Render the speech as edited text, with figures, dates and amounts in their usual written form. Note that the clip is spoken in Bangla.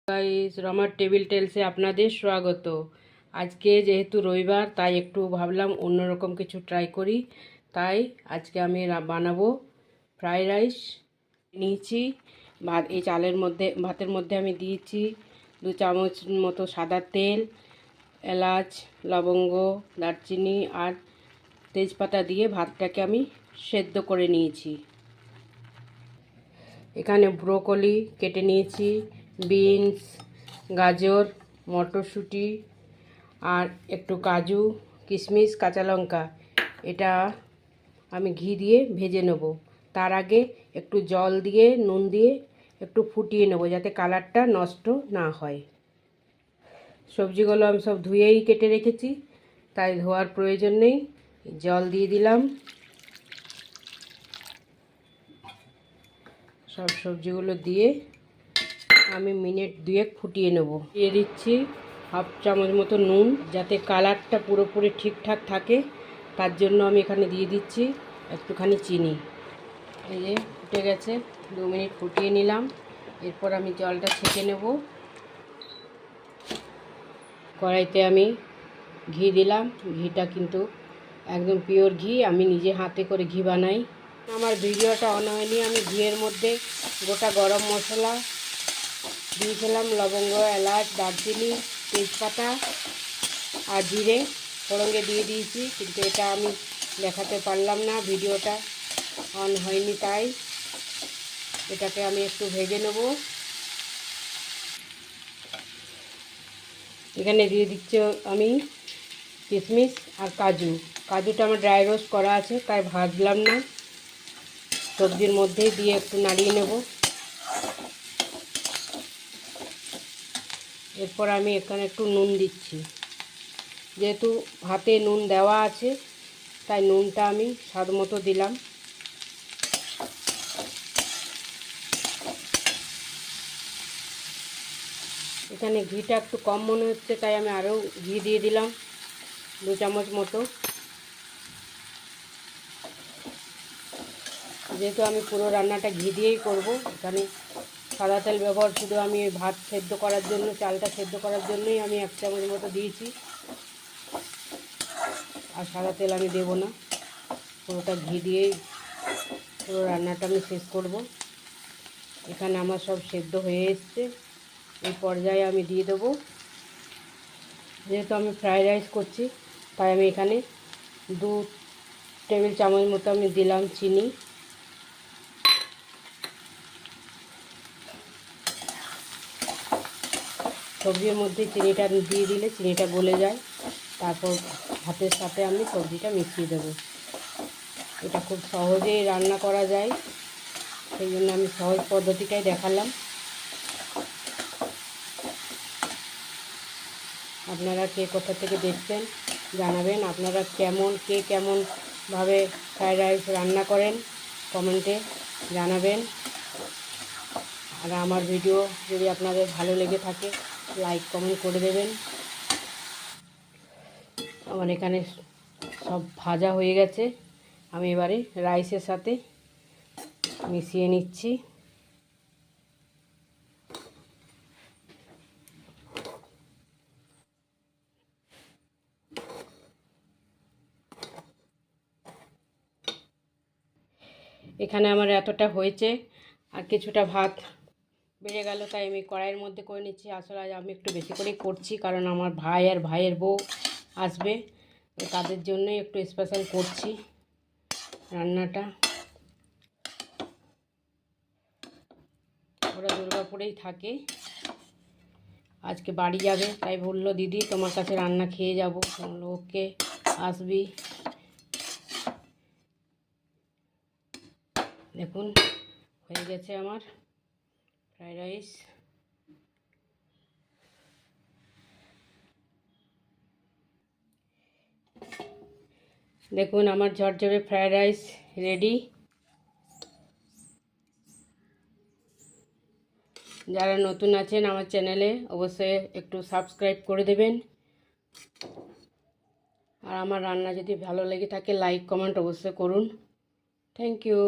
গাইস, রমার টেবিল টেলসে আপনাদের স্বাগত। আজকে যেহেতু রবিবার, তাই একটু ভাবলাম অন্যরকম কিছু ট্রাই করি। তাই আজকে আমি বানাবো ফ্রাইড রাইস। নিয়েছি ভাত, এই ভাতের মধ্যে আমি দিয়েছি 2 চামচ মতো সাদা তেল, এলাচ, লবঙ্গ, দারচিনি আর তেজপাতা দিয়ে ভাতটাকে আমি সেদ্ধ করে নিয়েছি। এখানে ব্রোকলি কেটে নিয়েছি, বিনস, গাজর, মটরশুঁটি আর একটু কাজু, কিশমিশ, কাঁচা লঙ্কা। এটা আমি ঘি দিয়ে ভেজে নেব। তার আগে একটু জল দিয়ে নুন দিয়ে একটু ফুটিয়ে নেব, যাতে কালারটা নষ্ট না হয়। সবজিগুলো আমি সব ধুয়েই কেটে রেখেছি, তাই ধোয়ার প্রয়োজন নেই। জল দিয়ে দিলাম। সব সবজিগুলো দিয়ে আমি মিনিট 2 ফুটিয়ে নেব। দিয়ে দিচ্ছি হাফ চামচ মতো নুন, যাতে কালারটা পুরোপুরি ঠিকঠাক থাকে। তার জন্য আমি এখানে দিয়ে দিচ্ছি একটুখানি চিনি। এই যে ফুটে গেছে, 2 মিনিট ফুটিয়ে নিলাম। এরপর আমি জলটা ছেঁকে নেব। কড়াইতে আমি ঘি দিলাম। ঘিটা কিন্তু একদম পিওর ঘি, আমি নিজে হাতে করে ঘি বানাই। আমার ভিডিওটা অন হয়নি, আমি ঘিয়ের মধ্যে গোটা গরম মশলা দিয়েছিলাম, লবঙ্গ, এলাচ, দারচিনি, তেজপাতা আর জিরে ফোড়নে দিয়ে দিয়েছি, কিন্তু এটা আমি দেখাতে পারলাম না, ভিডিওটা অন হয়নি। তাই এটাকে আমি একটু ভেজে নেব। এখানে দিয়ে দিচ্ছি আমি কিশমিশ আর কাজু। কাজুটা আমার ড্রাই রোস্ট করা আছে, তাই ভাজলাম না, সবজির মধ্যেই দিয়ে একটু নাড়িয়ে নেব। এরপর আমি এখানে একটু নুন দিচ্ছি। যেহেতু ভাতে নুন দেওয়া আছে, তাই নুনটা আমি স্বাদ মতো দিলাম। এখানে ঘিটা একটু কম মনে হচ্ছে, তাই আমি আরও ঘি দিয়ে দিলাম 2 চামচ মতো। যেহেতু আমি পুরো রান্নাটা ঘি দিয়েই করব, এখানে সাদা তেল ব্যবহার শুধু আমি ভাত সেদ্ধ করার জন্য, চালটা সেদ্ধ করার জন্যই আমি 1 চামচ মতো দিয়েছি, আর সাদা তেল আমি দেব না। পুরোটা ঘি দিয়েই পুরো রান্নাটা আমি শেষ করব। এখানে আমার সব সেদ্ধ হয়ে এসছে। এই পর্যায়ে আমি দিয়ে দেবো, যেহেতু আমি ফ্রাইড রাইস করছি, তাই আমি এখানে 2 টেবিল চামচ মতো আমি দিলাম চিনি। সবজির মধ্যে চিনিটা দিয়ে দিলে চিনিটা গলে যায়। তারপর ভাতের সাথে আমি সবজিটা মিশিয়ে দেবো। এটা খুব সহজেই রান্না করা যায়, সেই জন্য আমি সহজ পদ্ধতিটাই দেখালাম। আপনারা কে কোথা থেকে দেখছেন জানাবেন। আপনারা কে কেমনভাবে ফ্রাইড রাইস রান্না করেন কমেন্টে জানাবেন। আর আমার ভিডিও যদি আপনাদের ভালো লেগে থাকে, লাইক কমেন্ট করে দেবেন। আমার এখানে সব ভাজা হয়ে গেছে, আমি এবারে রাইসের সাথে মিশিয়ে নিচ্ছি। এখানে আমার এতটা হয়েছে, আর কিছুটা ভাত বেড়ে গেল, তাই আমি কড়াইয়ের মধ্যে করে নিচ্ছি। আসলে আজ আমি একটু বেশি করেই করছি, কারণ আমার ভাই আর ভাইয়ের বউ আসবে, তাদের জন্যই একটু স্পেশাল করছি রান্নাটা। ওরা দুর্গাপুরেই থাকে, আজকে বাড়ি যাবে, তাই বললো দিদি তোমার কাছে রান্না খেয়ে যাবো। বললো ওকে, আসবি। দেখুন হয়ে গেছে আমার ফ্রাইড রাইস। দেখুন আমার ঝরঝরে ফ্রাইড রাইস রেডি। যারা নতুন আছেন আমার চ্যানেলে, অবশ্যই একটু সাবস্ক্রাইব করে দেবেন। আর আমার রান্না যদি ভালো লেগে থাকে, লাইক কমেন্ট অবশ্যই করুন। Thank you.